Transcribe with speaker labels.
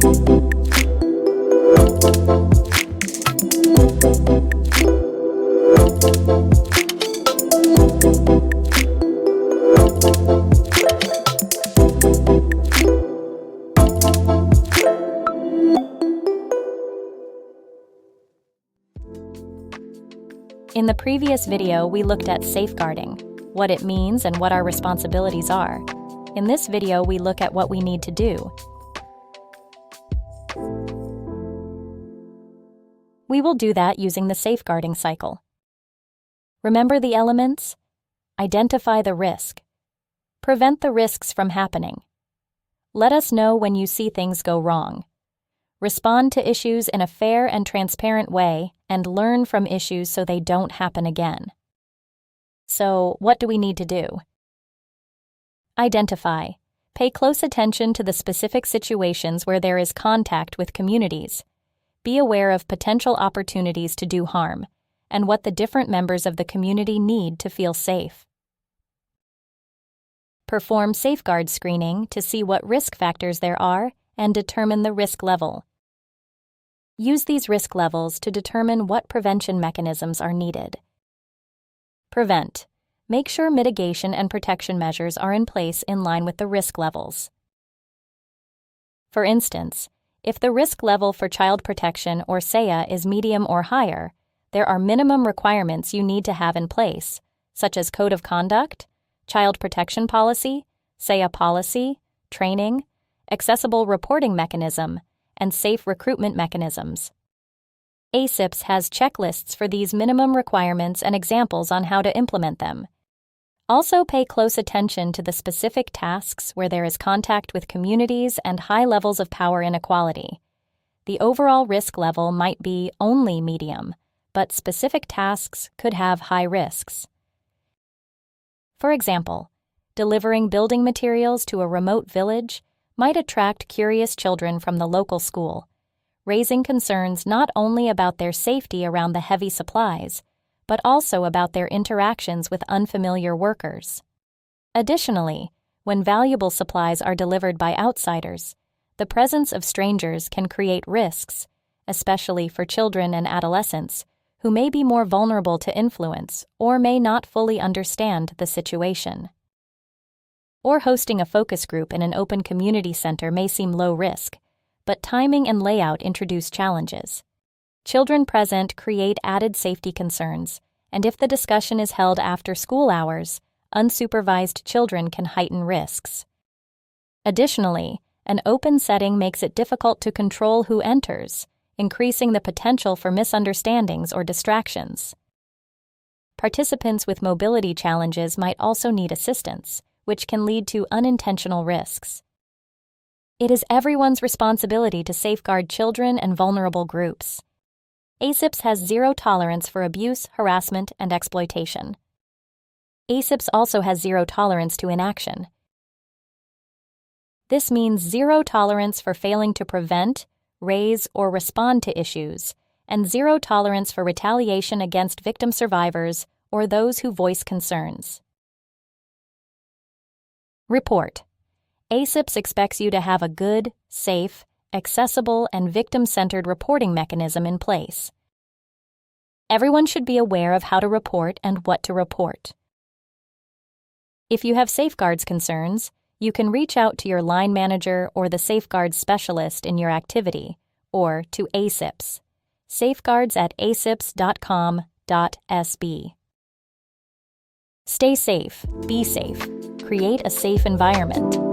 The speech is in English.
Speaker 1: In the previous video, we looked at safeguarding, what it means and what our responsibilities are. In this video, we look at what we need to do. We will do that using the safeguarding cycle. Remember the elements? Identify the risk. Prevent the risks from happening. Let us know when you see things go wrong. Respond to issues in a fair and transparent way and learn from issues so they don't happen again. So, what do we need to do? Identify. Pay close attention to the specific situations where there is contact with communities. Be aware of potential opportunities to do harm and what the different members of the community need to feel safe. Perform safeguard screening to see what risk factors there are and determine the risk level. Use these risk levels to determine what prevention mechanisms are needed. Prevent. Make sure mitigation and protection measures are in place in line with the risk levels. For instance, if the risk level for child protection or SAYA is medium or higher, there are minimum requirements you need to have in place, such as code of conduct, child protection policy, SAYA policy, training, accessible reporting mechanism, and safe recruitment mechanisms. ASIPS has checklists for these minimum requirements and examples on how to implement them. Also, pay close attention to the specific tasks where there is contact with communities and high levels of power inequality. The overall risk level might be only medium, but specific tasks could have high risks. For example, delivering building materials to a remote village might attract curious children from the local school, raising concerns not only about their safety around the heavy supplies, but also about their interactions with unfamiliar workers. Additionally, when valuable supplies are delivered by outsiders, the presence of strangers can create risks, especially for children and adolescents, who may be more vulnerable to influence or may not fully understand the situation. Or hosting a focus group in an open community center may seem low risk, but timing and layout introduce challenges. Children present create added safety concerns, and if the discussion is held after school hours, unsupervised children can heighten risks. Additionally, an open setting makes it difficult to control who enters, increasing the potential for misunderstandings or distractions. Participants with mobility challenges might also need assistance, which can lead to unintentional risks. It is everyone's responsibility to safeguard children and vulnerable groups. ASIPS has zero tolerance for abuse, harassment, and exploitation. ASIPS also has zero tolerance to inaction. This means zero tolerance for failing to prevent, raise, or respond to issues, and zero tolerance for retaliation against victim survivors or those who voice concerns. Report. ASIPS expects you to have a good, safe, accessible, and victim-centered reporting mechanism in place. Everyone should be aware of how to report and what to report. If you have safeguards concerns, you can reach out to your line manager or the safeguards specialist in your activity, or to ASIPS. safeguards@asips.com.sb. Stay safe, be safe, create a safe environment.